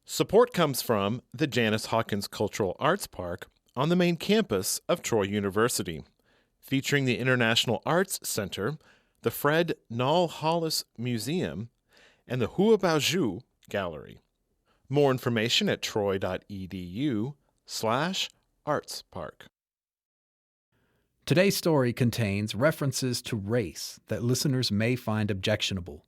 Support comes from the Janice Hawkins Cultural Arts Park on the main campus of Troy University, featuring the International Arts Center, the Fred Nall Hollis Museum, and the Huabaoju Gallery. More information at troy.edu/artspark. Today's story contains references to race that listeners may find objectionable.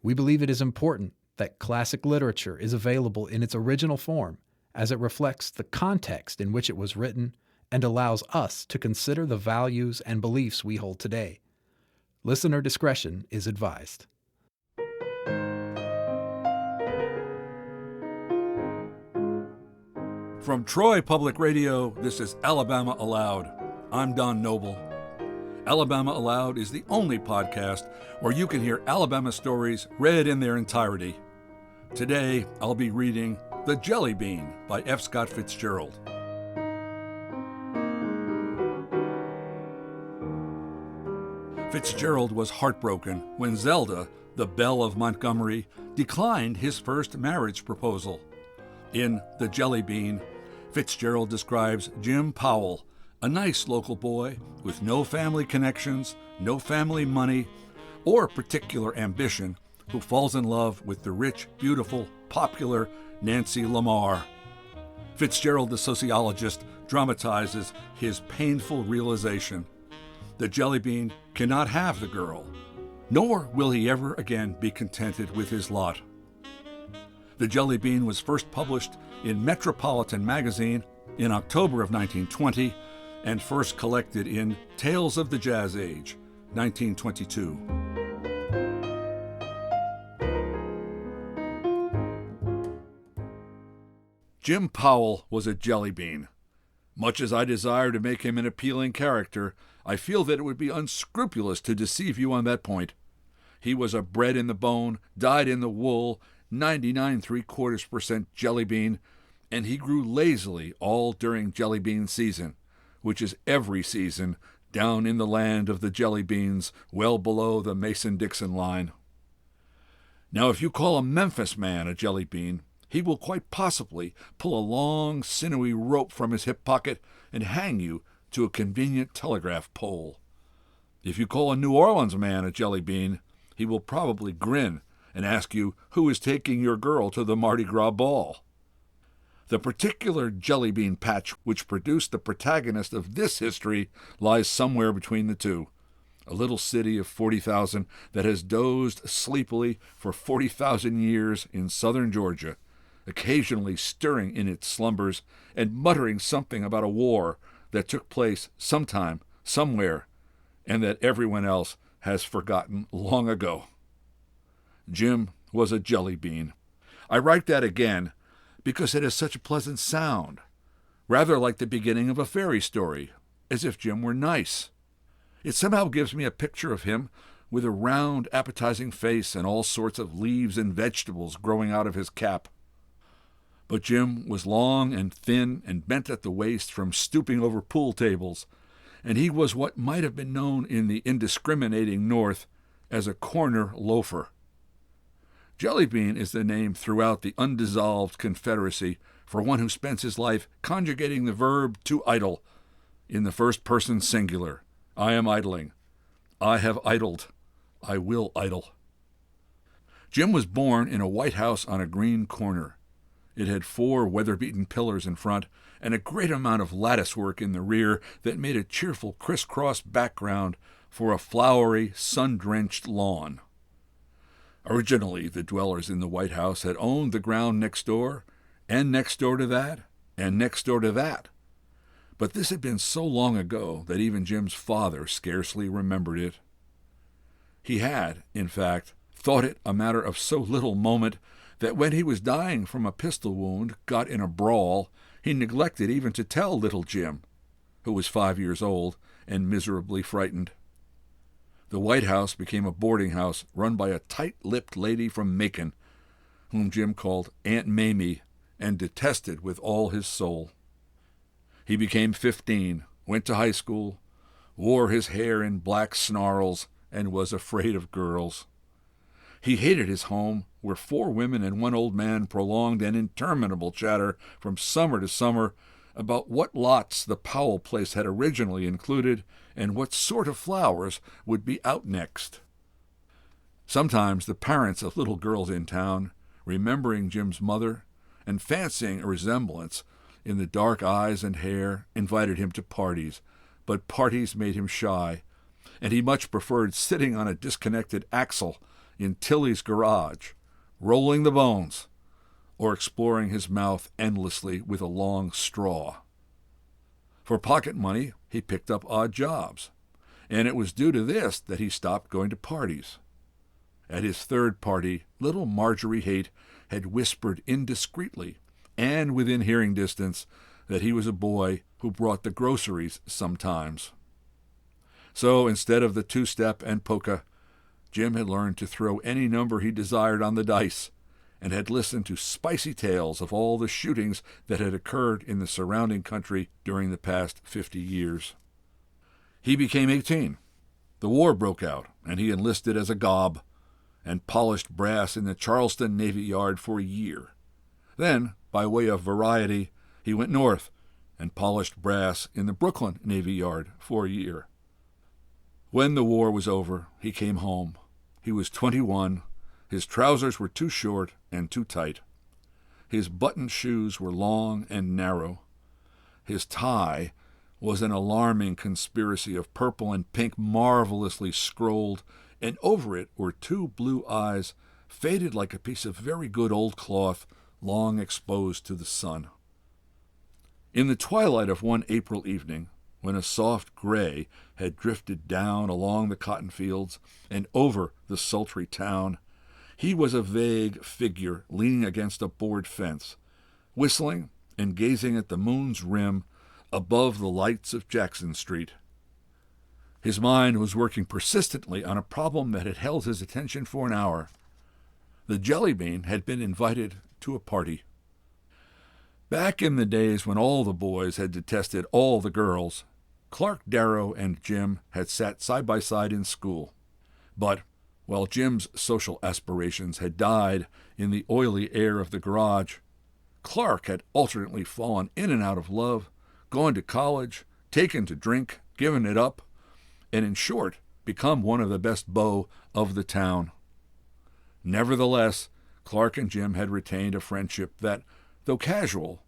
We believe it is important that classic literature is available in its original form, as it reflects the context in which it was written and allows us to consider the values and beliefs we hold today. Listener discretion is advised. From Troy Public Radio, this is Alabama Aloud. I'm Don Noble. Alabama Aloud is the only podcast where you can hear Alabama stories read in their entirety. Today, I'll be reading The Jelly Bean by F. Scott Fitzgerald. Fitzgerald was heartbroken when Zelda, the belle of Montgomery, declined his first marriage proposal. In The Jelly Bean, Fitzgerald describes Jim Powell, a nice local boy with no family connections, no family money, or particular ambition, who falls in love with the rich, beautiful, popular Nancy Lamar. Fitzgerald, the sociologist, dramatizes his painful realization. The Jelly Bean cannot have the girl, nor will he ever again be contented with his lot. The Jelly Bean was first published in Metropolitan Magazine in October of 1920 and first collected in Tales of the Jazz Age, 1922. Jim Powell was a jelly bean. Much as I desire to make him an appealing character, I feel that it would be unscrupulous to deceive you on that point. He was a bred in the bone, dyed in the wool, 99.75% jelly bean, and he grew lazily all during jelly bean season, which is every season down in the land of the jelly beans, well below the Mason-Dixon line. Now, if you call a Memphis man a jelly bean, he will quite possibly pull a long, sinewy rope from his hip pocket and hang you to a convenient telegraph pole. If you call a New Orleans man a jelly bean, he will probably grin and ask you who is taking your girl to the Mardi Gras ball. The particular jelly bean patch which produced the protagonist of this history lies somewhere between the two. A little city of 40,000 that has dozed sleepily for 40,000 years in southern Georgia, occasionally stirring in its slumbers and muttering something about a war that took place sometime, somewhere, and that everyone else has forgotten long ago. Jim was a jelly bean. I write that again because it has such a pleasant sound, rather like the beginning of a fairy story, as if Jim were nice. It somehow gives me a picture of him with a round, appetizing face and all sorts of leaves and vegetables growing out of his cap. But Jim was long and thin and bent at the waist from stooping over pool tables, and he was what might have been known in the indiscriminating North as a corner loafer. Jelly Bean is the name throughout the undissolved Confederacy for one who spends his life conjugating the verb to idle in the first person singular. I am idling. I have idled. I will idle. Jim was born in a white house on a green corner. It had 4 weather-beaten pillars in front and a great amount of lattice work in the rear that made a cheerful crisscross background for a flowery, sun-drenched lawn. Originally, the dwellers in the White House had owned the ground next door, and next door to that, and next door to that. But this had been so long ago that even Jim's father scarcely remembered it. He had, in fact, thought it a matter of so little moment that when he was dying from a pistol wound got in a brawl, he neglected even to tell little Jim, who was 5 years old and miserably frightened. The White House became a boarding house run by a tight-lipped lady from Macon, whom Jim called Aunt Mamie and detested with all his soul. He became 15, went to high school, wore his hair in black snarls, and was afraid of girls. He hated his home, where 4 women and 1 old man prolonged an interminable chatter from summer to summer about what lots the Powell place had originally included and what sort of flowers would be out next. Sometimes the parents of little girls in town, remembering Jim's mother and fancying a resemblance in the dark eyes and hair, invited him to parties, but parties made him shy, and he much preferred sitting on a disconnected axle in Tilly's garage, rolling the bones, or exploring his mouth endlessly with a long straw. For pocket money, he picked up odd jobs, and it was due to this that he stopped going to parties. At his 3rd party, little Marjorie Haight had whispered indiscreetly and within hearing distance that he was a boy who brought the groceries sometimes. So instead of the 2-step and polka, Jim had learned to throw any number he desired on the dice, and had listened to spicy tales of all the shootings that had occurred in the surrounding country during the past 50 years. He became 18. The war broke out, and he enlisted as a gob, and polished brass in the Charleston Navy Yard for a year. Then, by way of variety, he went north and polished brass in the Brooklyn Navy Yard for a year. When the war was over, he came home. He was 21. His trousers were too short and too tight. His buttoned shoes were long and narrow. His tie was an alarming conspiracy of purple and pink marvelously scrolled, and over it were 2 blue eyes, faded like a piece of very good old cloth, long exposed to the sun. In the twilight of one April evening, when a soft gray had drifted down along the cotton fields and over the sultry town, he was a vague figure leaning against a board fence, whistling and gazing at the moon's rim above the lights of Jackson Street. His mind was working persistently on a problem that had held his attention for an hour. The Jelly Bean had been invited to a party. Back in the days when all the boys had detested all the girls, Clark Darrow and Jim had sat side by side in school. But while Jim's social aspirations had died in the oily air of the garage, Clark had alternately fallen in and out of love, gone to college, taken to drink, given it up, and in short, become one of the best beaux of the town. Nevertheless, Clark and Jim had retained a friendship that, though casual,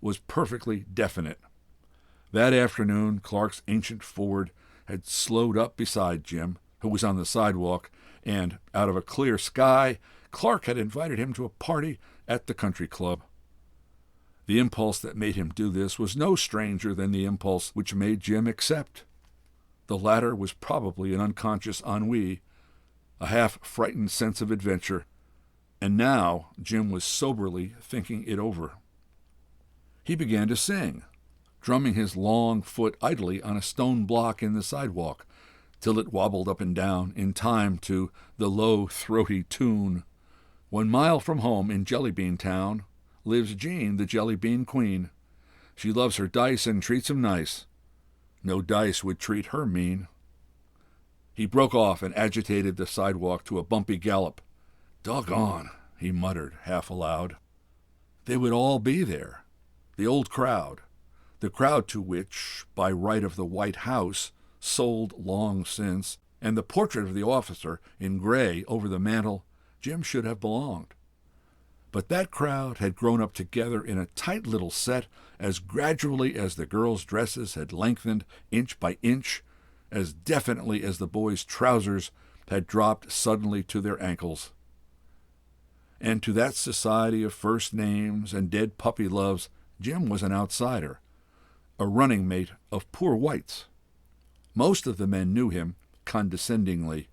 was perfectly definite. That afternoon, Clark's ancient Ford had slowed up beside Jim, who was on the sidewalk, and, out of a clear sky, Clark had invited him to a party at the country club. The impulse that made him do this was no stranger than the impulse which made Jim accept. The latter was probably an unconscious ennui, a half-frightened sense of adventure, and now Jim was soberly thinking it over. He began to sing, drumming his long foot idly on a stone block in the sidewalk, till it wobbled up and down in time to the low, throaty tune. 1 mile from home in Jelly Bean Town lives Jean, the Jelly Bean Queen. She loves her dice and treats 'em nice. No dice would treat her mean. He broke off and agitated the sidewalk to a bumpy gallop. Doggone, he muttered, half aloud. They would all be there. The old crowd. The crowd to which, by right of the White House, sold long since, and the portrait of the officer in gray over the mantel, Jim should have belonged. But that crowd had grown up together in a tight little set as gradually as the girls' dresses had lengthened inch by inch, as definitely as the boys' trousers had dropped suddenly to their ankles. And to that society of first names and dead puppy loves, Jim was an outsider, a running mate of poor whites. Most of the men knew him condescendingly.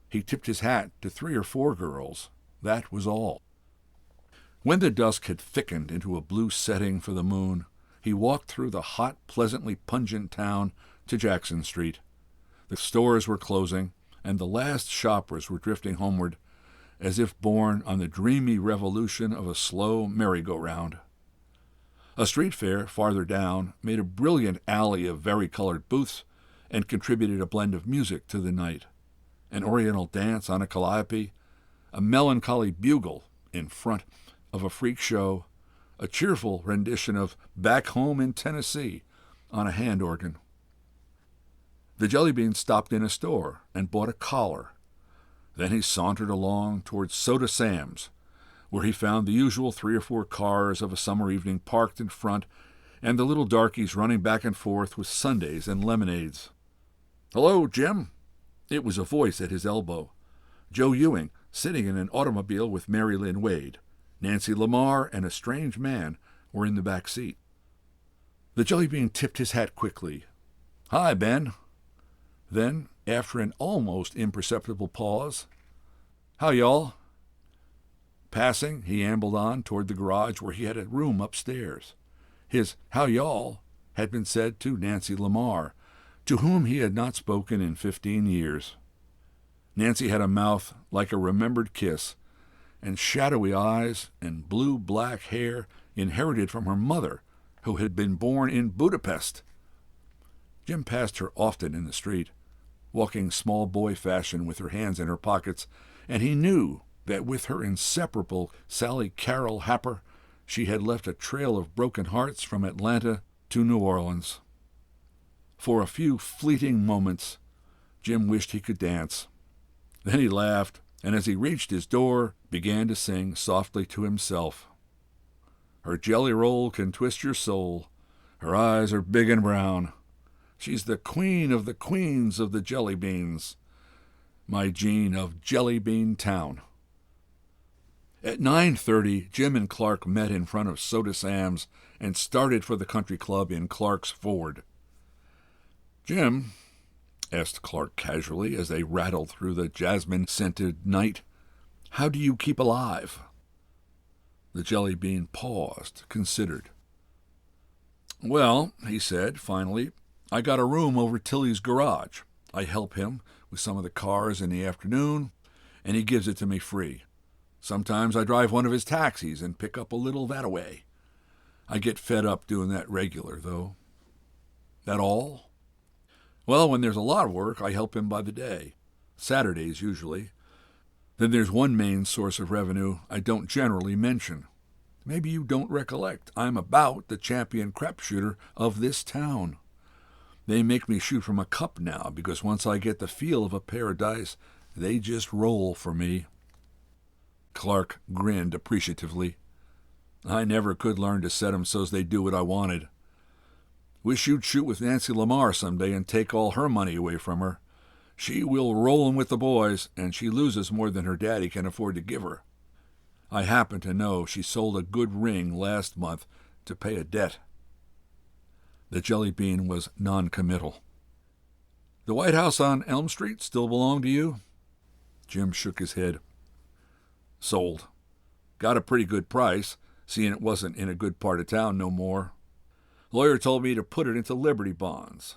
He tipped his hat to 3 or 4 girls. That was all. When the dusk had thickened into a blue setting for the moon, he walked through the hot, pleasantly pungent town to Jackson Street. The stores were closing, and the last shoppers were drifting homeward, as if borne on the dreamy revolution of a slow merry-go-round. A street fair farther down made a brilliant alley of varicolored booths and contributed a blend of music to the night. An oriental dance on a calliope, a melancholy bugle in front of a freak show, a cheerful rendition of Back Home in Tennessee on a hand organ. The Jelly Bean stopped in a store and bought a collar. Then he sauntered along towards Soda Sam's, where he found the usual 3 or 4 cars of a summer evening parked in front, and the little darkies running back and forth with sundaes and lemonades. "Hello, Jim." It was a voice at his elbow. Joe Ewing, sitting in an automobile with Mary Lynn Wade. Nancy Lamar and a strange man were in the back seat. The Jelly Bean tipped his hat quickly. "Hi, Ben." Then, after an almost imperceptible pause, "How y'all?" Passing, he ambled on toward the garage where he had a room upstairs. His "How y'all" had been said to Nancy Lamar, to whom he had not spoken in 15 years. Nancy had a mouth like a remembered kiss, and shadowy eyes and blue-black hair inherited from her mother, who had been born in Budapest. Jim passed her often in the street, walking small boy fashion with her hands in her pockets, and he knew that with her inseparable Sally Carol Happer, she had left a trail of broken hearts from Atlanta to New Orleans. For a few fleeting moments, Jim wished he could dance. Then he laughed, and as he reached his door, began to sing softly to himself. "Her jelly roll can twist your soul. Her eyes are big and brown. She's the queen of the queens of the jelly beans. My Jean of Jelly Bean Town." At 9:30, Jim and Clark met in front of Soda Sam's and started for the country club in Clark's Ford. "Jim," asked Clark casually as they rattled through the jasmine-scented night, "how do you keep alive?" The Jelly Bean paused, considered. "Well," he said, finally, "I got a room over Tilly's garage. I help him with some of the cars in the afternoon, and he gives it to me free. Sometimes I drive one of his taxis and pick up a little that-a-way. I get fed up doing that regular, though." "That all?" "Well, when there's a lot of work, I help him by the day. Saturdays, usually. Then there's one main source of revenue I don't generally mention. Maybe you don't recollect. I'm about the champion crap shooter of this town. They make me shoot from a cup now, because once I get the feel of a pair of dice, they just roll for me." Clark grinned appreciatively. "I never could learn to set 'em so's they do what I wanted. Wish you'd shoot with Nancy Lamar someday and take all her money away from her. She will roll 'em with the boys, and she loses more than her daddy can afford to give her. I happen to know she sold a good ring last month to pay a debt." The Jelly Bean was non-committal. "The White House on Elm Street still belong to you?" Jim shook his head. "Sold. Got a pretty good price, seeing it wasn't in a good part of town no more. Lawyer told me to put it into Liberty bonds,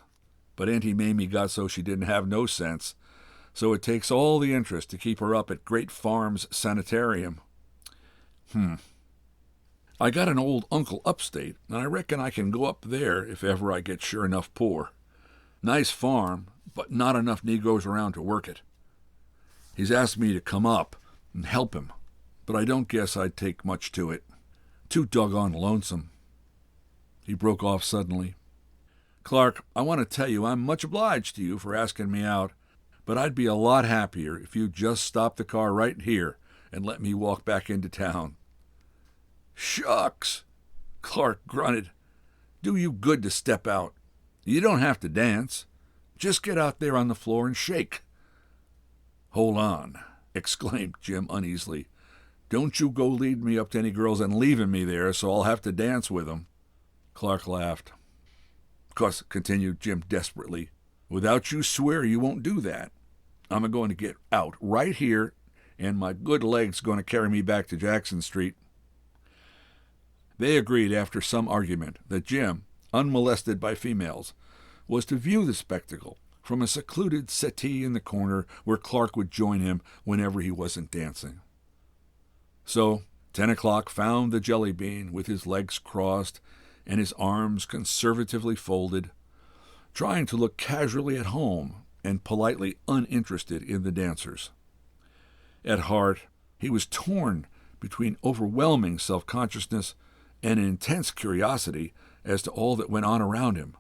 but Auntie Mamie got so she didn't have no sense, so it takes all the interest to keep her up at Great Farms Sanitarium. I got an old uncle upstate, and I reckon I can go up there if ever I get sure enough poor. Nice farm, but not enough Negroes around to work it. He's asked me to come up and help him, but I don't guess I'd take much to it. Too doggone lonesome." He broke off suddenly. "Clark, I want to tell you I'm much obliged to you for asking me out, but I'd be a lot happier if you'd just stop the car right here and let me walk back into town." "Shucks!" Clark grunted. "Do you good to step out. You don't have to dance. Just get out there on the floor and shake." "Hold on," exclaimed Jim uneasily. "Don't you go leading me up to any girls and leaving me there so I'll have to dance with them." Clark laughed. "'Cause," continued Jim desperately, "without you swear you won't do that. I'm a-going to get out right here, and my good leg's going to carry me back to Jackson Street." They agreed after some argument that Jim, unmolested by females, was to view the spectacle from a secluded settee in the corner where Clark would join him whenever he wasn't dancing. So 10 o'clock found the Jelly Bean with his legs crossed and his arms conservatively folded, trying to look casually at home and politely uninterested in the dancers. At heart, He was torn between overwhelming self-consciousness and intense curiosity as to all that went on around him.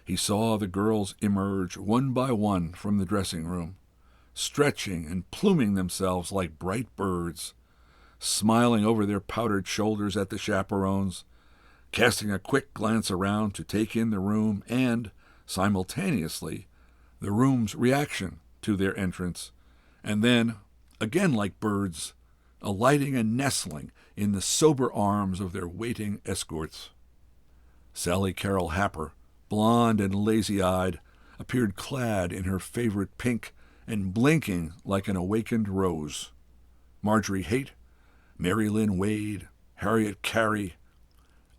He saw the girls emerge one by one from the dressing room, stretching and pluming themselves like bright birds, smiling over their powdered shoulders at the chaperones, casting a quick glance around to take in the room and, simultaneously, the room's reaction to their entrance, and then, again like birds, alighting and nestling in the sober arms of their waiting escorts. Sally Carol Happer, blonde and lazy-eyed, appeared clad in her favorite pink and blinking like an awakened rose. Marjorie Haight, Mary Lynn Wade, Harriet Carey,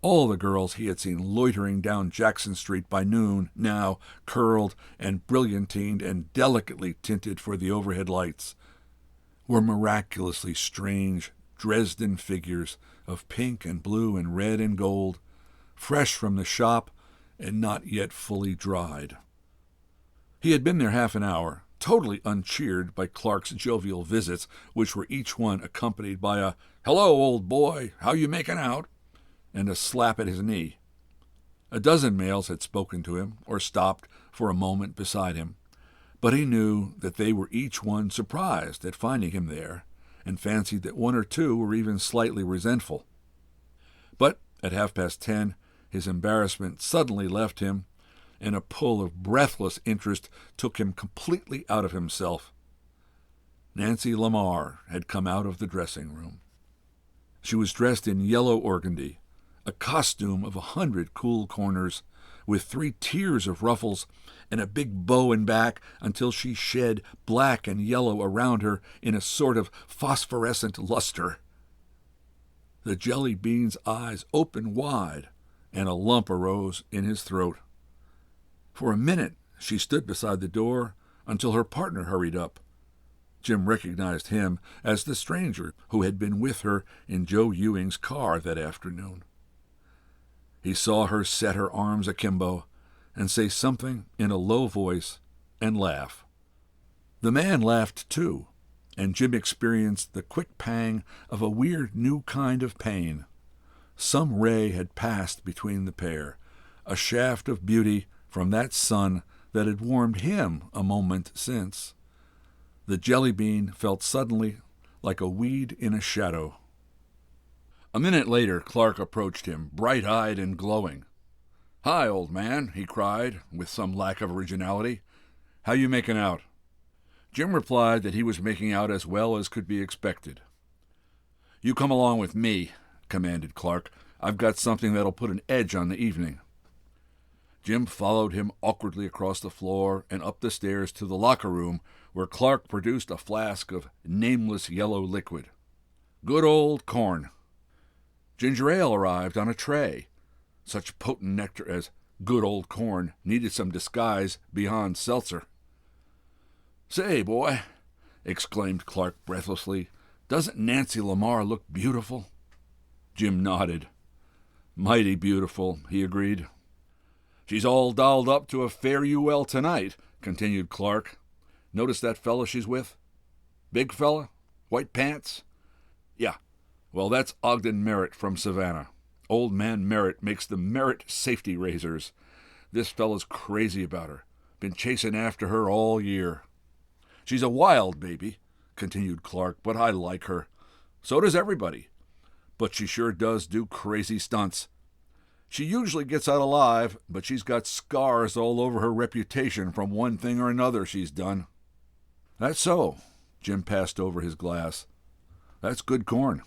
all the girls he had seen loitering down Jackson Street by noon, now curled and brilliantined and delicately tinted for the overhead lights, were miraculously strange Dresden figures of pink and blue and red and gold, fresh from the shop and not yet fully dried. He had been there half an hour, totally uncheered by Clark's jovial visits, which were each one accompanied by a "Hello, old boy, how you making out?" and a slap at his knee. A dozen males had spoken to him, or stopped for a moment beside him, but he knew that they were each one surprised at finding him there, and fancied that one or two were even slightly resentful. But at 10:30, his embarrassment suddenly left him, and a pull of breathless interest took him completely out of himself. Nancy Lamar had come out of the dressing room. She was dressed in yellow organdy, a costume of 100 cool corners, with 3 tiers of ruffles and a big bow in back until she shed black and yellow around her in a sort of phosphorescent luster. The Jelly Bean's eyes opened wide, and a lump arose in his throat. For a minute she stood beside the door until her partner hurried up. Jim recognized him as the stranger who had been with her in Joe Ewing's car that afternoon. He saw her set her arms akimbo and say something in a low voice and laugh. The man laughed too, and Jim experienced the quick pang of a weird new kind of pain. Some ray had passed between the pair, a shaft of beauty from that sun that had warmed him a moment since. The Jelly Bean felt suddenly like a weed in a shadow. A minute later, Clark approached him, bright-eyed and glowing. "Hi, old man," he cried, with some lack of originality. "How you making out?" Jim replied that he was making out as well as could be expected. "You come along with me," commanded Clark. "I've got something that'll put an edge on the evening." Jim followed him awkwardly across the floor and up the stairs to the locker room, where Clark produced a flask of nameless yellow liquid. Good old corn. Ginger ale arrived on a tray. Such potent nectar as good old corn needed some disguise beyond seltzer. "Say, boy," exclaimed Clark breathlessly, "doesn't Nancy Lamar look beautiful?" Jim nodded. "Mighty beautiful," he agreed. "She's all dolled up to a fare-you-well tonight," continued Clark. "Notice that fella she's with? Big fella? White pants? Yeah. Well, that's Ogden Merritt from Savannah. Old man Merritt makes the Merritt safety razors. This fella's crazy about her. Been chasing after her all year. She's a wild baby," continued Clark, "but I like her. So does everybody. But she sure does do crazy stunts. She usually gets out alive, but she's got scars all over her reputation from one thing or another she's done." "That's so." Jim passed over his glass. "That's good corn."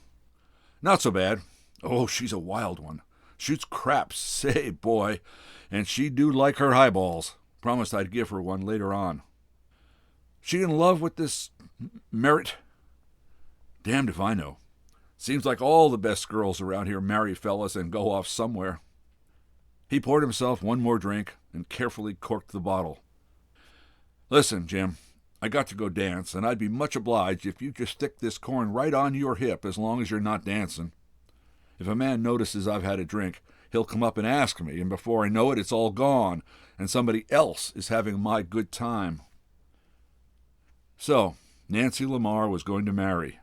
"Not so bad. Oh, she's a wild one. Shoots craps, say, boy, and she do like her highballs. Promised I'd give her one later on." "She in love with this Merritt?" "Damned if I know. Seems like all the best girls around here marry fellas and go off somewhere." He poured himself one more drink and carefully corked the bottle. "Listen, Jim, I got to go dance, and I'd be much obliged if you just stick this corn right on your hip as long as you're not dancing. If a man notices I've had a drink, he'll come up and ask me, and before I know it, it's all gone, and somebody else is having my good time." So, Nancy Lamar was going to marry.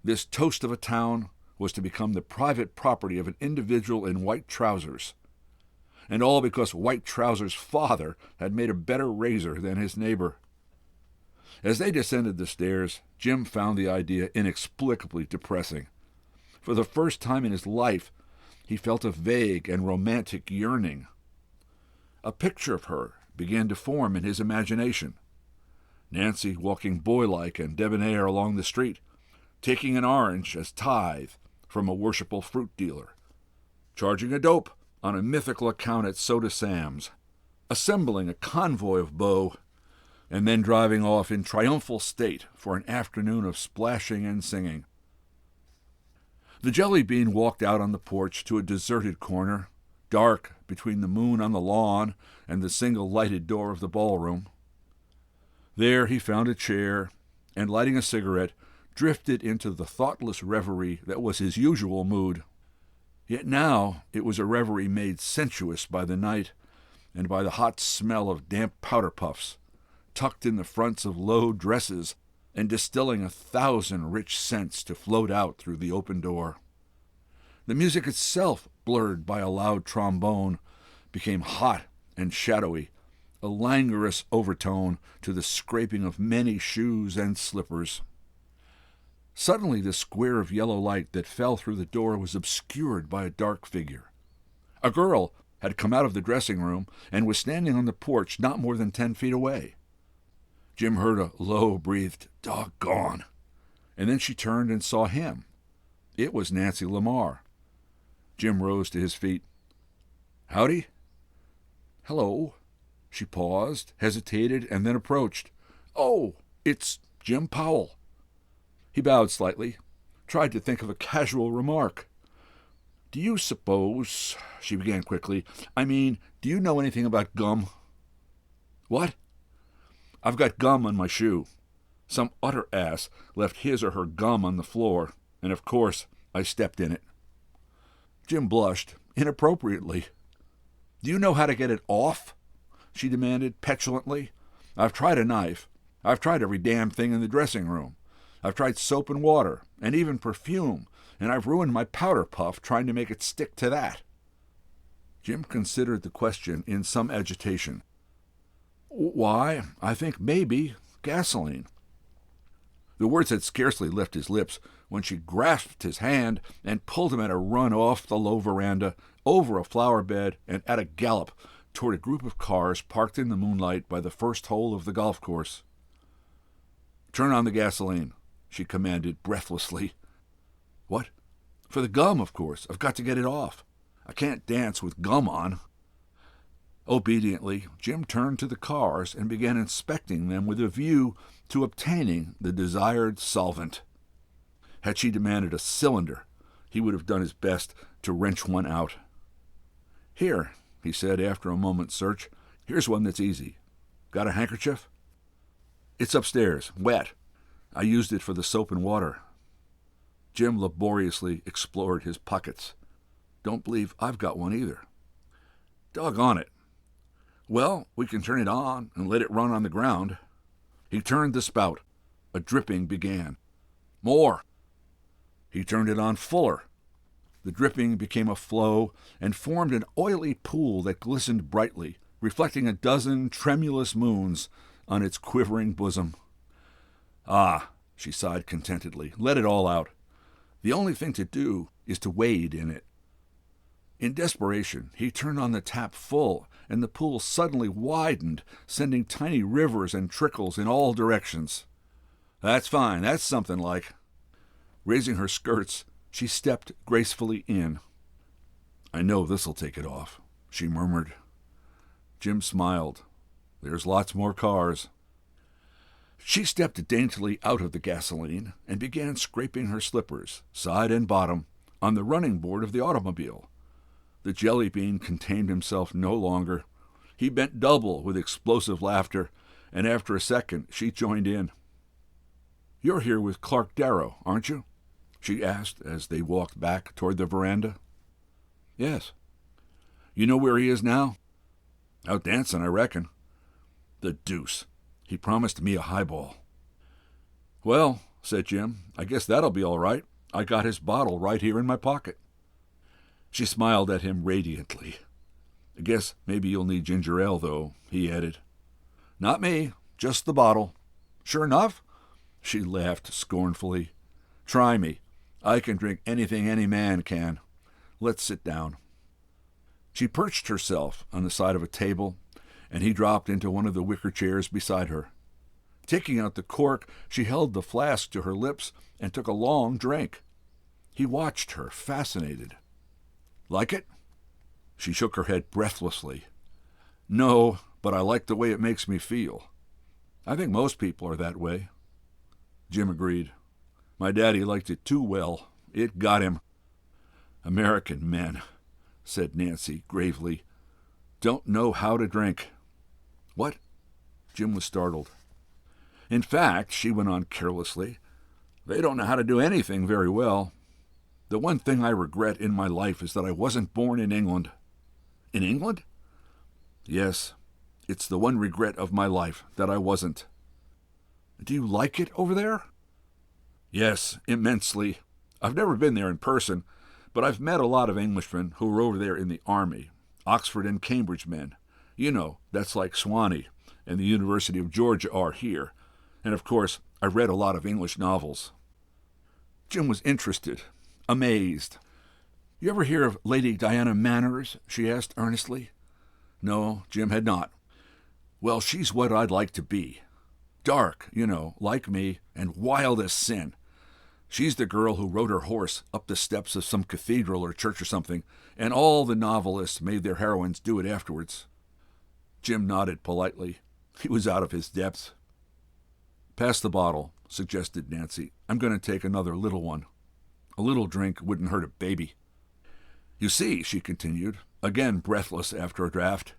This toast of a town was to become the private property of an individual in white trousers. And all because White Trousers' father had made a better razor than his neighbor. As they descended the stairs, Jim found the idea inexplicably depressing. For the first time in his life, he felt a vague and romantic yearning. A picture of her began to form in his imagination. Nancy walking boylike and debonair along the street, taking an orange as tithe from a worshipful fruit dealer, charging a dope on a mythical account at Soda Sam's, assembling a convoy of beaux, and then driving off in triumphal state for an afternoon of splashing and singing. The Jelly Bean walked out on the porch to a deserted corner, dark between the moon on the lawn and the single lighted door of the ballroom. There he found a chair, and lighting a cigarette, drifted into the thoughtless reverie that was his usual mood. Yet now it was a reverie made sensuous by the night and by the hot smell of damp powder puffs, tucked in the fronts of low dresses and distilling 1,000 rich scents to float out through the open door. The music itself, blurred by a loud trombone, became hot and shadowy, a languorous overtone to the scraping of many shoes and slippers. Suddenly the square of yellow light that fell through the door was obscured by a dark figure. A girl had come out of the dressing room and was standing on the porch not more than 10 feet away. Jim heard a low-breathed, "Doggone," and then she turned and saw him. It was Nancy Lamar. Jim rose to his feet. "Howdy?" "Hello." She paused, hesitated, and then approached. "Oh, it's Jim Powell." He bowed slightly, tried to think of a casual remark. "Do you suppose," she began quickly, do you know anything about gum?" "What?" "I've got gum on my shoe. Some utter ass left his or her gum on the floor, and of course I stepped in it." Jim blushed, inappropriately. "Do you know how to get it off?" she demanded petulantly. "I've tried a knife. I've tried every damn thing in the dressing room. I've tried soap and water, and even perfume, and I've ruined my powder puff trying to make it stick to that." Jim considered the question in some agitation. "Why, I think maybe gasoline." The words had scarcely left his lips when she grasped his hand and pulled him at a run off the low veranda, over a flower bed, and at a gallop toward a group of cars parked in the moonlight by the first hole of the golf course. "Turn on the gasoline," she commanded breathlessly. "What?" "For the gum, of course. I've got to get it off. I can't dance with gum on." Obediently, Jim turned to the cars and began inspecting them with a view to obtaining the desired solvent. Had she demanded a cylinder, he would have done his best to wrench one out. "Here," he said after a moment's search. "Here's one that's easy. Got a handkerchief?" "It's upstairs, wet. I used it for the soap and water." Jim laboriously explored his pockets. "Don't believe I've got one either." "Doggone it." "Well, we can turn it on and let it run on the ground." He turned the spout. A dripping began. "More." He turned it on fuller. The dripping became a flow and formed an oily pool that glistened brightly, reflecting a dozen tremulous moons on its quivering bosom. "Ah," she sighed contentedly, "let it all out. The only thing to do is to wade in it." In desperation, he turned on the tap full, and the pool suddenly widened, sending tiny rivers and trickles in all directions. "That's fine. That's something like." Raising her skirts, she stepped gracefully in. "I know this'll take it off," she murmured. Jim smiled. "There's lots more cars." She stepped daintily out of the gasoline and began scraping her slippers, side and bottom, on the running board of the automobile. The Jelly Bean contained himself no longer. He bent double with explosive laughter, and after a second she joined in. "You're here with Clark Darrow, aren't you?" she asked as they walked back toward the veranda. "Yes." "You know where he is now?" "Out dancing, I reckon." "The deuce. He promised me a highball." "Well, said Jim. "I guess that'll be all right. I got his bottle right here in my pocket." She smiled at him radiantly. "I guess maybe you'll need ginger ale, though," he added. "Not me, just the bottle." "Sure enough?" She laughed scornfully. "Try me. I can drink anything any man can. Let's sit down." She perched herself on the side of a table, and he dropped into one of the wicker chairs beside her. Taking out the cork, she held the flask to her lips and took a long drink. He watched her, fascinated. "Like it?" She shook her head breathlessly. "No, but I like the way it makes me feel. I think most people are that way." Jim agreed. "My daddy liked it too well. It got him." "American men," said Nancy gravely, "don't know how to drink." "What?" Jim was startled. "In fact," she went on carelessly, "they don't know how to do anything very well. The one thing I regret in my life is that I wasn't born in England." "In England?" "Yes. It's the one regret of my life, that I wasn't." "Do you like it over there?" "Yes, immensely. I've never been there in person, but I've met a lot of Englishmen who were over there in the army, Oxford and Cambridge men. You know, that's like Swanee and the University of Georgia are here. And of course, I've read a lot of English novels." Jim was interested, amazed. "You ever hear of Lady Diana Manners?" she asked earnestly. No, Jim had not. "Well, she's what I'd like to be. Dark, you know, like me, and wild as sin. She's the girl who rode her horse up the steps of some cathedral or church or something, and all the novelists made their heroines do it afterwards." Jim nodded politely. He was out of his depth. "Pass the bottle," suggested Nancy. "I'm going to take another little one. A little drink wouldn't hurt a baby." "You see," she continued, again breathless after a draught,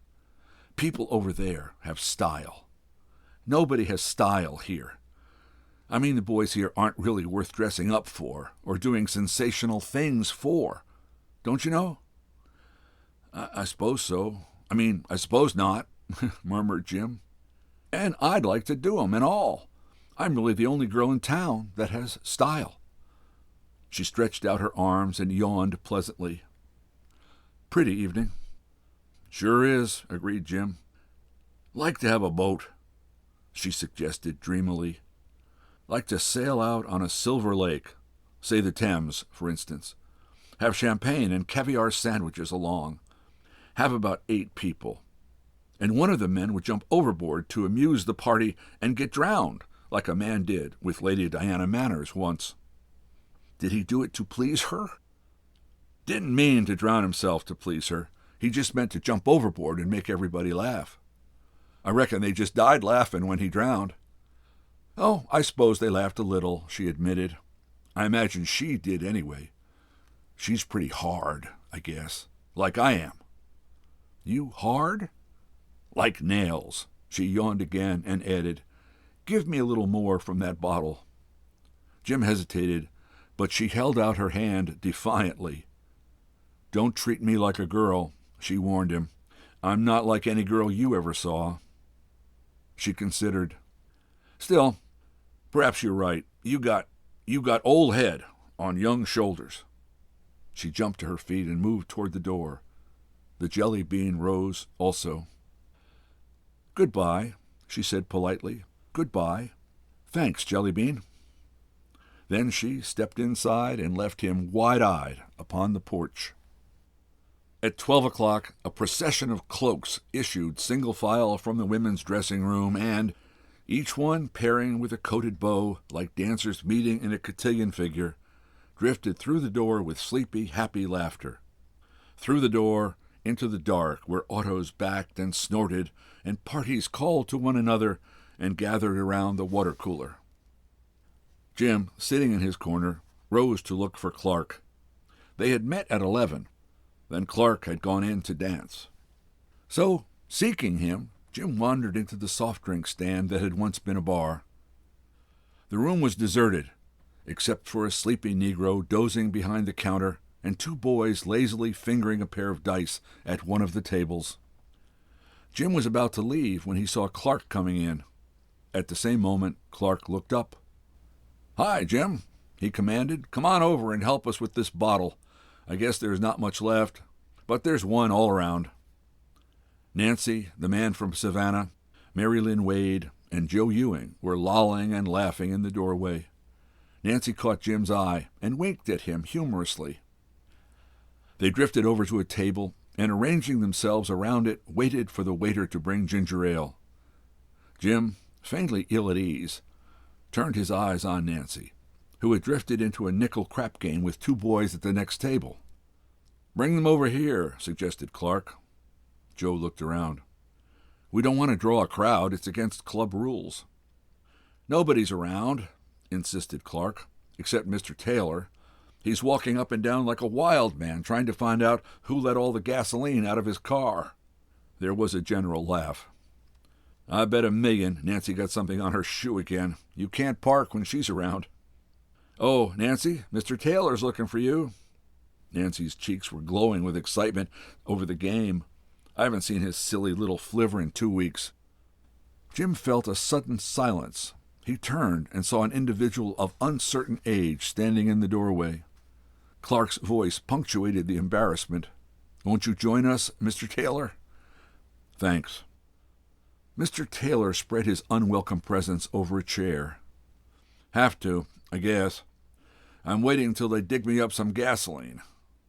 "people over there have style. Nobody has style here. I mean, the boys here aren't really worth dressing up for or doing sensational things for. Don't you know?" I suppose so. I suppose not," murmured Jim. "And I'd like to do 'em and all. I'm really the only girl in town that has style." She stretched out her arms and yawned pleasantly. "Pretty evening." "Sure is," agreed Jim. "Like to have a boat," she suggested dreamily. "Like to sail out on a silver lake, say the Thames, for instance. Have champagne and caviar sandwiches along. Have about 8 people. And one of the men would jump overboard to amuse the party and get drowned, like a man did with Lady Diana Manners once." "Did he do it to please her?" "Didn't mean to drown himself to please her. He just meant to jump overboard and make everybody laugh. I reckon they just died laughing when he drowned." "Oh, I suppose they laughed a little," she admitted. "I imagine she did anyway. She's pretty hard, I guess, like I am." "You hard?" "Like nails." She yawned again and added, "Give me a little more from that bottle." Jim hesitated, but she held out her hand defiantly. "Don't treat me like a girl," she warned him. "I'm not like any girl you ever saw." She considered. "Still, perhaps you're right. You got old head on young shoulders." She jumped to her feet and moved toward the door. The jelly bean rose also. "Goodbye," she said politely. "Goodbye. Thanks, Jelly Bean." Then she stepped inside and left him wide-eyed upon the porch. At 12 o'clock, a procession of cloaks issued single file from the women's dressing room and, each one pairing with a coated bow like dancers meeting in a cotillion figure, drifted through the door with sleepy, happy laughter. Through the door, into the dark, where autos backed and snorted, and parties called to one another and gathered around the water cooler. Jim, sitting in his corner, rose to look for Clark. They had met at 11. Then Clark had gone in to dance. So, seeking him, Jim wandered into the soft drink stand that had once been a bar. The room was deserted, except for a sleepy Negro dozing behind the counter and 2 boys lazily fingering a pair of dice at one of the tables. Jim was about to leave when he saw Clark coming in. At the same moment, Clark looked up. "Hi, Jim," he commanded. "Come on over and help us with this bottle. I guess there's not much left, but there's one all around." Nancy, the man from Savannah, Mary Lynn Wade, and Joe Ewing were lolling and laughing in the doorway. Nancy caught Jim's eye and winked at him humorously. They drifted over to a table and, arranging themselves around it, waited for the waiter to bring ginger ale. Jim, faintly ill at ease, turned his eyes on Nancy, who had drifted into a nickel crap game with two boys at the next table. "Bring them over here," suggested Clark. Joe looked around. "We don't want to draw a crowd. It's against club rules." "Nobody's around," insisted Clark, "except Mr. Taylor. He's walking up and down like a wild man, trying to find out who let all the gasoline out of his car." There was a general laugh. "I bet $1,000,000 Nancy got something on her shoe again. You can't park when she's around." "Oh, Nancy, Mr. Taylor's looking for you." Nancy's cheeks were glowing with excitement over the game. "I haven't seen his silly little flivver in 2 weeks." Jim felt a sudden silence. He turned and saw an individual of uncertain age standing in the doorway. Clark's voice punctuated the embarrassment. "Won't you join us, Mr. Taylor?" "Thanks." Mr. Taylor spread his unwelcome presence over a chair. "Have to, I guess. I'm waiting till they dig me up some gasoline.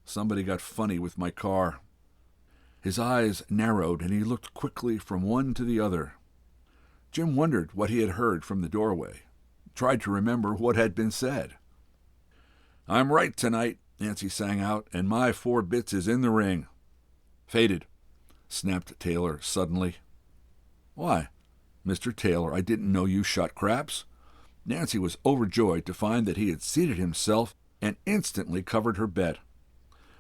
Somebody got funny with my car." His eyes narrowed, and he looked quickly from one to the other. Jim wondered what he had heard from the doorway, tried to remember what had been said. "I'm right tonight," Nancy sang out, "and my 4 bits is in the ring." "Faded," snapped Taylor suddenly. "Why, Mr. Taylor, I didn't know you shot craps." Nancy was overjoyed to find that he had seated himself and instantly covered her bet.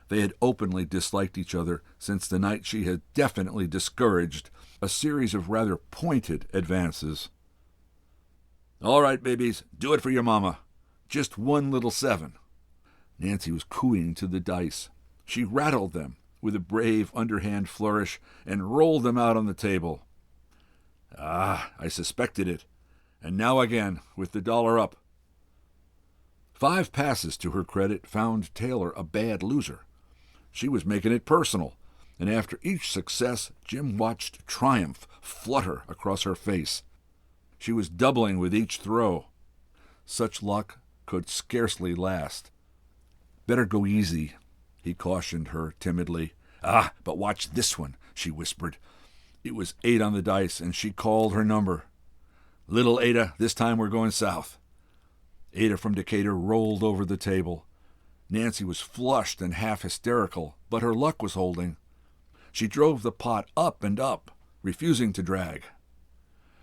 They had openly disliked each other since the night she had definitely discouraged a series of rather pointed advances. "All right, babies, do it for your mama. Just 1 little 7. Nancy was cooing to the dice. She rattled them with a brave underhand flourish and rolled them out on the table. "Ah, I suspected it. And now again, with the dollar up." 5 passes to her credit found Taylor a bad loser. She was making it personal, and after each success, Jim watched triumph flutter across her face. She was doubling with each throw. Such luck could scarcely last. "Better go easy," he cautioned her timidly. "Ah, but watch this one," she whispered. It was 8 on the dice, and she called her number. "Little Ada, this time we're going south." Ada from Decatur rolled over the table. Nancy was flushed and half hysterical, but her luck was holding. She drove the pot up and up, refusing to drag.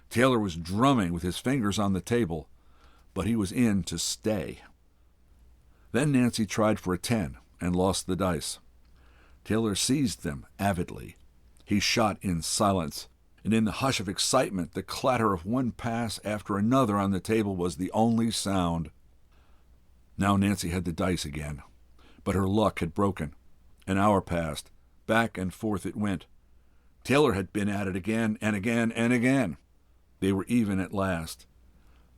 Taylor was drumming with his fingers on the table, but he was in to stay. Then Nancy tried for a 10 and lost the dice. Taylor seized them avidly. He shot in silence, and in the hush of excitement, the clatter of one pass after another on the table was the only sound. Now Nancy had the dice again, but her luck had broken. An hour passed. Back and forth it went. Taylor had been at it again and again and again. They were even at last.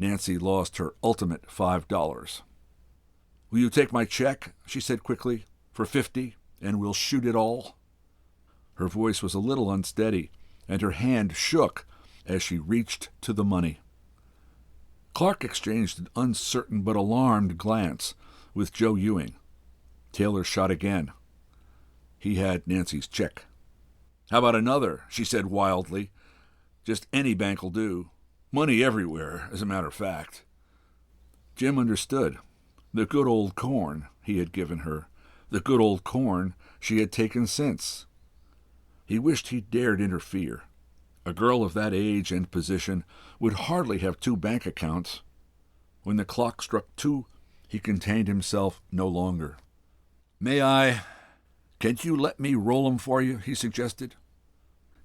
Nancy lost her ultimate $5. "Will you take my check?" she said quickly, "for 50, and we'll shoot it all?" Her voice was a little unsteady, and her hand shook as she reached to the money. Clark exchanged an uncertain but alarmed glance with Joe Ewing. Taylor shot again. He had Nancy's check. "How about another?" she said wildly. "Just any bank'll do. Money everywhere, as a matter of fact." Jim understood. The good old corn he had given her, the good old corn she had taken since. He wished he dared interfere. A girl of that age and position would hardly have 2 bank accounts. When the clock struck 2, he contained himself no longer. Can't you let me roll 'em for you?" he suggested.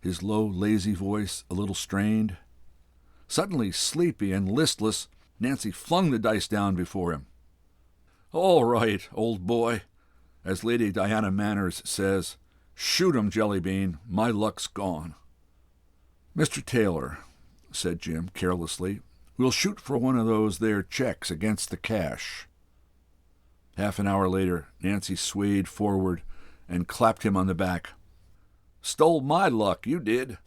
His low, lazy voice a little strained. Suddenly sleepy and listless, Nancy flung the dice down before him. "All right, old boy. As Lady Diana Manners says, shoot 'em, Jellybean. My luck's gone." "Mr. Taylor," said Jim carelessly, We'll shoot for one of those there checks against the cash." Half an hour later, Nancy swayed forward and clapped him on the back. "Stole my luck, you did."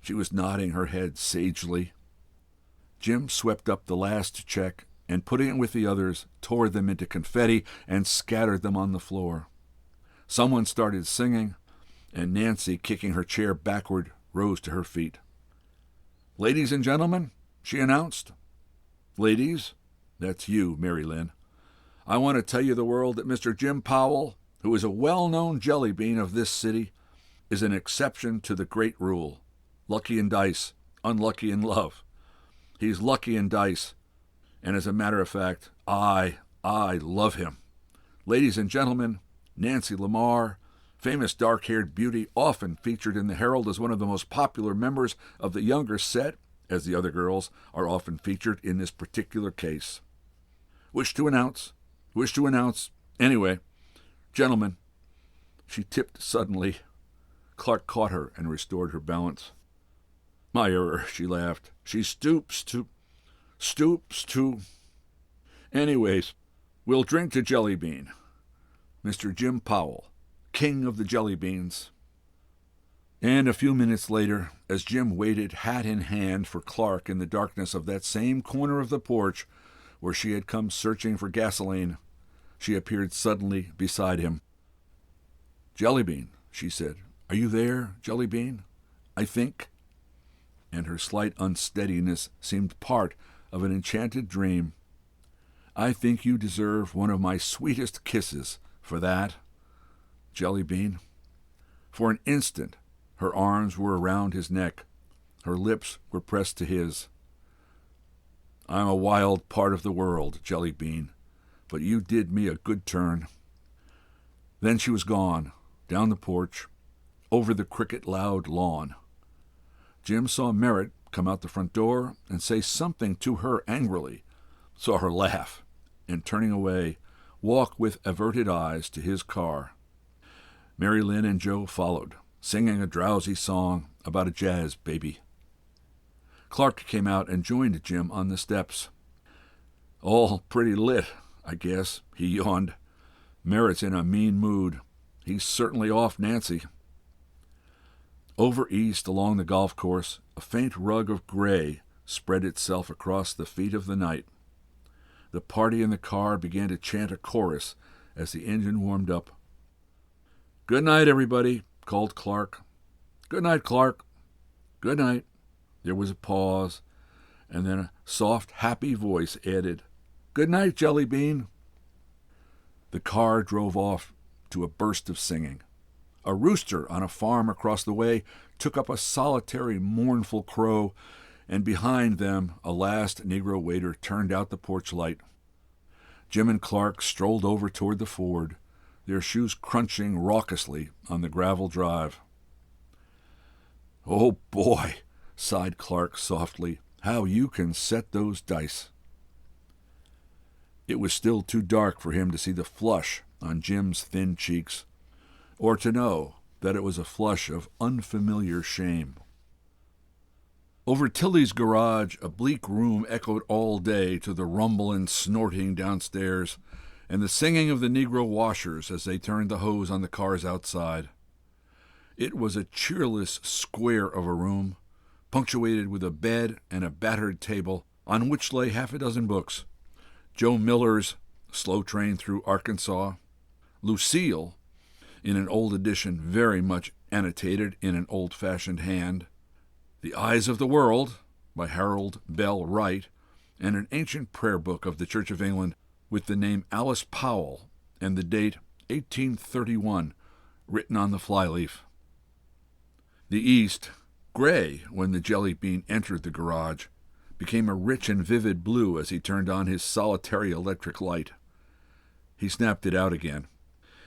She was nodding her head sagely. Jim swept up the last check and, putting it with the others, tore them into confetti and scattered them on the floor. Someone started singing, and Nancy, kicking her chair backward, rose to her feet. "Ladies and gentlemen," she announced. "Ladies, that's you, Mary Lynn. I want to tell you the world that Mr. Jim Powell, who is a well-known jelly bean of this city, is an exception to the great rule. Lucky in dice, unlucky in love. He's lucky in dice, and as a matter of fact, I love him. Ladies and gentlemen, Nancy Lamar, famous dark-haired beauty, often featured in the Herald as one of the most popular members of the younger set, as the other girls are often featured in this particular case. Wish to announce. Anyway, gentlemen," she tipped suddenly. Clark caught her and restored her balance. "My error," she laughed. "She stoops to... Anyways, we'll drink to Jelly Bean. Mr. Jim Powell, king of the jelly beans." And a few minutes later, as Jim waited hat in hand for Clark in the darkness of that same corner of the porch where she had come searching for gasoline, she appeared suddenly beside him. "Jelly Bean," she said. "Are you there, Jelly Bean? I think." And her slight unsteadiness seemed part of an enchanted dream. "I think you deserve one of my sweetest kisses for that, Jelly Bean." For an instant, her arms were around his neck. Her lips were pressed to his. "I'm a wild part of the world, Jelly Bean, but you did me a good turn." Then she was gone, down the porch, over the cricket-loud lawn. Jim saw Merritt come out the front door and say something to her angrily, saw her laugh, and turning away, walk with averted eyes to his car. Mary Lynn and Joe followed, singing a drowsy song about a jazz baby. Clark came out and joined Jim on the steps. "All pretty lit, I guess," he yawned. "Merritt's in a mean mood. He's certainly off Nancy." Over east along the golf course, a faint rug of gray spread itself across the feet of the night. The party in the car began to chant a chorus as the engine warmed up. "Good night, everybody," called Clark. "Good night, Clark." "Good night." There was a pause, and then a soft, happy voice added, "Good night, Jelly Bean." The car drove off to a burst of singing. A rooster on a farm across the way took up a solitary, mournful crow, and behind them a last Negro waiter turned out the porch light. Jim and Clark strolled over toward the Ford, their shoes crunching raucously on the gravel drive. "Oh, boy," sighed Clark softly, "how you can set those dice." It was still too dark for him to see the flush on Jim's thin cheeks, or to know that it was a flush of unfamiliar shame. Over Tilly's garage, a bleak room echoed all day to the rumble and snorting downstairs and the singing of the Negro washers as they turned the hose on the cars outside. It was a cheerless square of a room, punctuated with a bed and a battered table on which lay half a dozen books. Joe Miller's Slow Train Through Arkansas, Lucille, in an old edition very much annotated in an old-fashioned hand, The Eyes of the World by Harold Bell Wright, and an ancient prayer book of the Church of England with the name Alice Powell and the date 1831 written on the flyleaf. The east, gray when the Jelly Bean entered the garage, became a rich and vivid blue as he turned on his solitary electric light. He snapped it out again,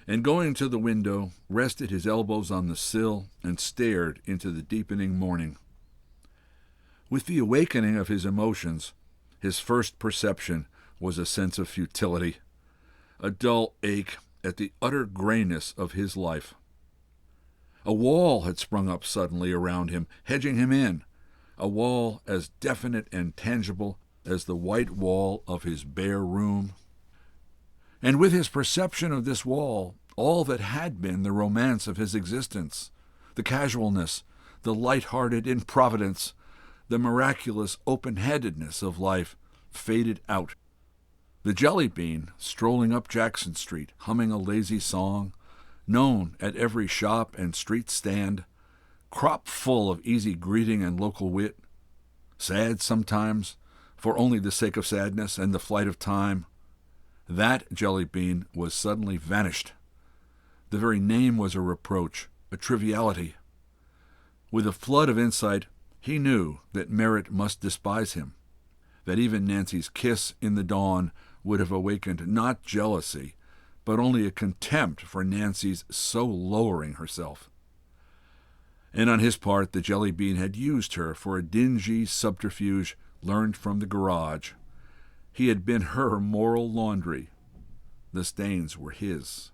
and going to the window, rested his elbows on the sill and stared into the deepening morning. With the awakening of his emotions, his first perception was a sense of futility, a dull ache at the utter grayness of his life. A wall had sprung up suddenly around him, hedging him in, a wall as definite and tangible as the white wall of his bare room. And with his perception of this wall, all that had been the romance of his existence, the casualness, the light-hearted improvidence, the miraculous open-handedness of life faded out. The Jelly Bean, strolling up Jackson Street, humming a lazy song, known at every shop and street stand, crop full of easy greeting and local wit, sad sometimes, for only the sake of sadness and the flight of time, that Jelly Bean was suddenly vanished. The very name was a reproach, a triviality. With a flood of insight, he knew that Merritt must despise him, that even Nancy's kiss in the dawn would have awakened not jealousy, but only a contempt for Nancy's so lowering herself. And on his part, the Jelly Bean had used her for a dingy subterfuge learned from the garage. He had been her moral laundry. The stains were his.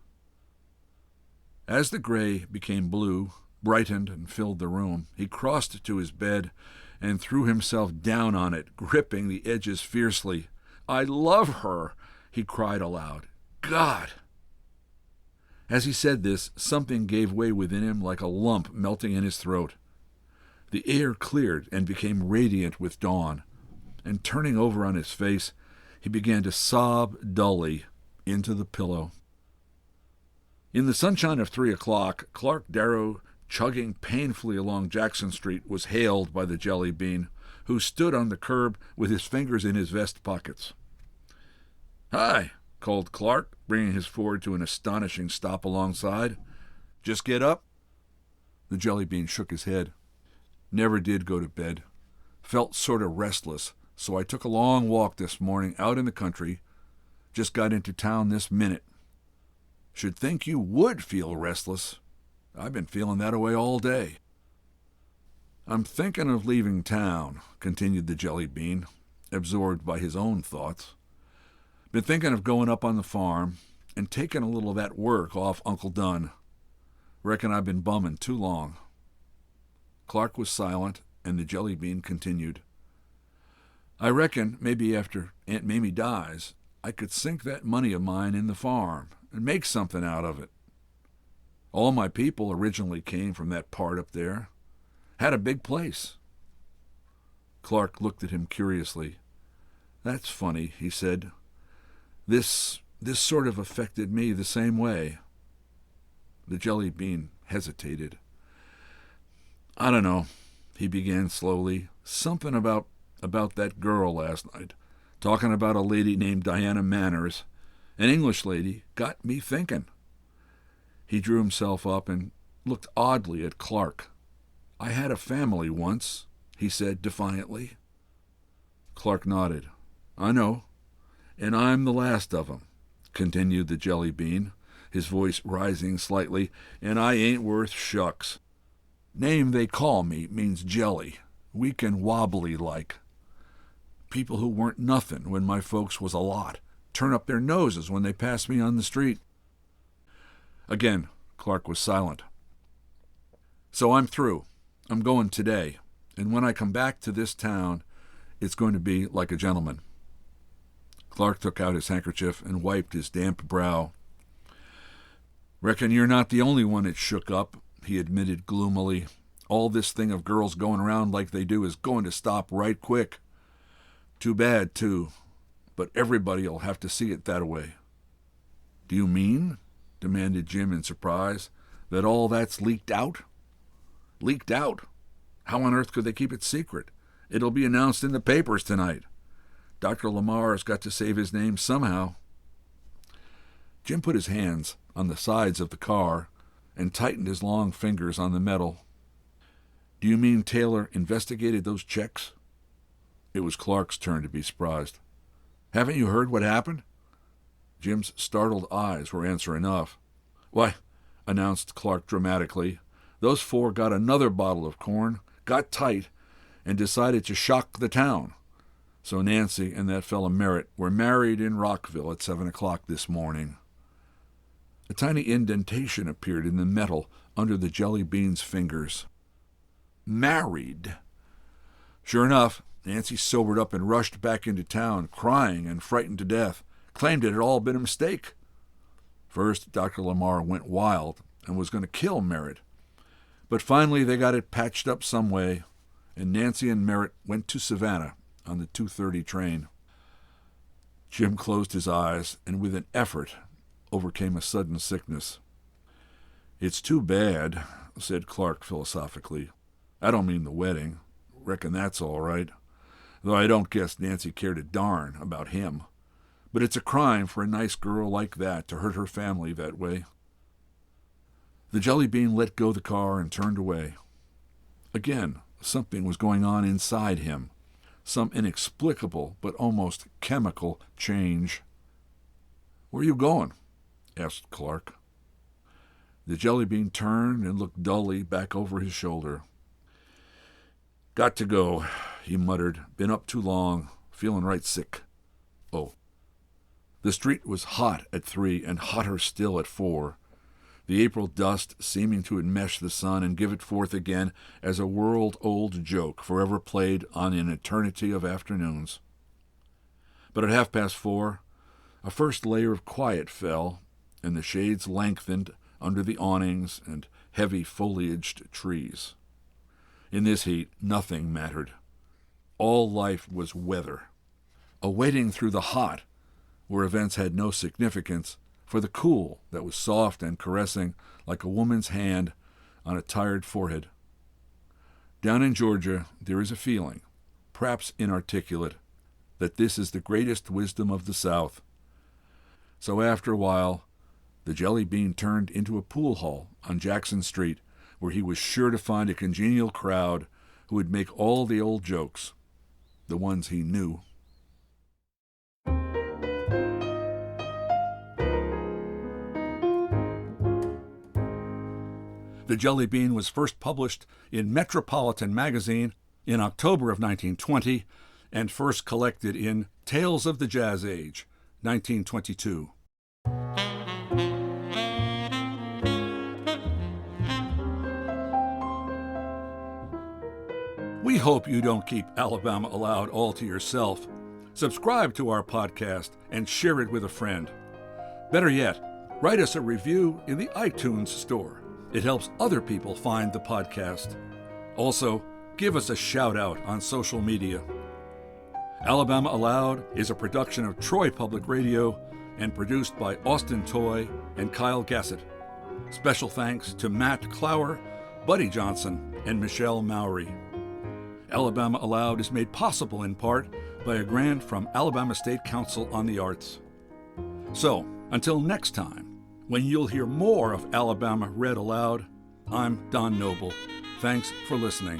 As the gray became blue, brightened and filled the room, he crossed to his bed and threw himself down on it, gripping the edges fiercely. "I love her," he cried aloud. "God!" As he said this, something gave way within him like a lump melting in his throat. The air cleared and became radiant with dawn, and turning over on his face, he began to sob dully into the pillow. In the sunshine of 3 o'clock, Clark Darrow, chugging painfully along Jackson Street, was hailed by the Jelly Bean, who stood on the curb with his fingers in his vest pockets. "Hi," called Clark, bringing his Ford to an astonishing stop alongside. "Just get up?" The Jelly Bean shook his head. "Never did go to bed. Felt sort of restless, so I took a long walk this morning out in the country. Just got into town this minute." "Should think you would feel restless. I've been feeling that away all day." "I'm thinking of leaving town," continued the Jelly Bean, absorbed by his own thoughts. "Been thinking of going up on the farm and taking a little of that work off Uncle Dunn. Reckon I've been bumming too long." Clark was silent, and the Jelly Bean continued. "I reckon maybe after Aunt Mamie dies, I could sink that money of mine in the farm and make something out of it. All my people originally came from that part up there. Had a big place." Clark looked at him curiously. "That's funny," he said. This sort of affected me the same way." The Jelly Bean hesitated. "I don't know," he began slowly. "Something about that girl last night, talking about a lady named Diana Manners, an English lady, got me thinking." He drew himself up and looked oddly at Clark. "I had a family once," he said defiantly. Clark nodded. "I know. And I'm the last of 'em," continued the Jelly Bean, his voice rising slightly, "and I ain't worth shucks. Name they call me means jelly, weak and wobbly like. People who weren't nothin' when my folks was a lot turn up their noses when they pass me on the street." Again, Clark was silent. "So I'm through. I'm going today, and when I come back to this town, it's going to be like a gentleman." Clark took out his handkerchief and wiped his damp brow. "Reckon you're not the only one it shook up," he admitted gloomily. "All this thing of girls going around like they do is going to stop right quick. Too bad, too, but everybody'll have to see it that way." "Do you mean," demanded Jim in surprise, "that all that's leaked out?" "Leaked out? How on earth could they keep it secret? It'll be announced in the papers tonight. Dr. Lamar's got to save his name somehow." Jim put his hands on the sides of the car and tightened his long fingers on the metal. "Do you mean Taylor investigated those checks?" It was Clark's turn to be surprised. "Haven't you heard what happened?" Jim's startled eyes were answer enough. "Why," announced Clark dramatically, "those four got another bottle of corn, got tight, and decided to shock the town. So Nancy and that fellow Merritt were married in Rockville at 7 o'clock this morning." A tiny indentation appeared in the metal under the Jelly Bean's fingers. "Married?" "Sure enough, Nancy sobered up and rushed back into town, crying and frightened to death, claimed it had all been a mistake. First, Dr. Lamar went wild and was going to kill Merritt. But finally they got it patched up some way, and Nancy and Merritt went to Savannah on the 2:30 train. Jim closed his eyes and with an effort overcame a sudden sickness. "It's too bad," said Clark philosophically. "I don't mean the wedding. Reckon that's all right. Though I don't guess Nancy cared a darn about him. But it's a crime for a nice girl like that to hurt her family that way." The Jelly Bean let go the car and turned away. Again, something was going on inside him. Some inexplicable but almost chemical change. "Where are you going?" asked Clark. The Jelly Bean turned and looked dully back over his shoulder. "Got to go," he muttered. "Been up too long. Feeling right sick. Oh." The street was hot at 3 and hotter still at 4. The April dust seeming to enmesh the sun and give it forth again as a world-old joke forever played on an eternity of afternoons. But at 4:30, a first layer of quiet fell, and the shades lengthened under the awnings and heavy foliaged trees. In this heat, nothing mattered. All life was weather, a waiting through the hot, where events had no significance, for the cool that was soft and caressing like a woman's hand on a tired forehead. Down in Georgia there is a feeling, perhaps inarticulate, that this is the greatest wisdom of the South. So after a while, the Jelly Bean turned into a pool hall on Jackson Street, where he was sure to find a congenial crowd who would make all the old jokes, the ones he knew. The Jelly Bean was first published in Metropolitan Magazine in October of 1920 and first collected in Tales of the Jazz Age, 1922. We hope you don't keep Alabama Aloud all to yourself. Subscribe to our podcast and share it with a friend. Better yet, write us a review in the iTunes store. It helps other people find the podcast. Also, give us a shout-out on social media. Alabama Aloud is a production of Troy Public Radio and produced by Austin Toy and Kyle Gassett. Special thanks to Matt Clower, Buddy Johnson, and Michelle Mowry. Alabama Aloud is made possible in part by a grant from Alabama State Council on the Arts. So, until next time, when you'll hear more of Alabama Read Aloud, I'm Don Noble. Thanks for listening.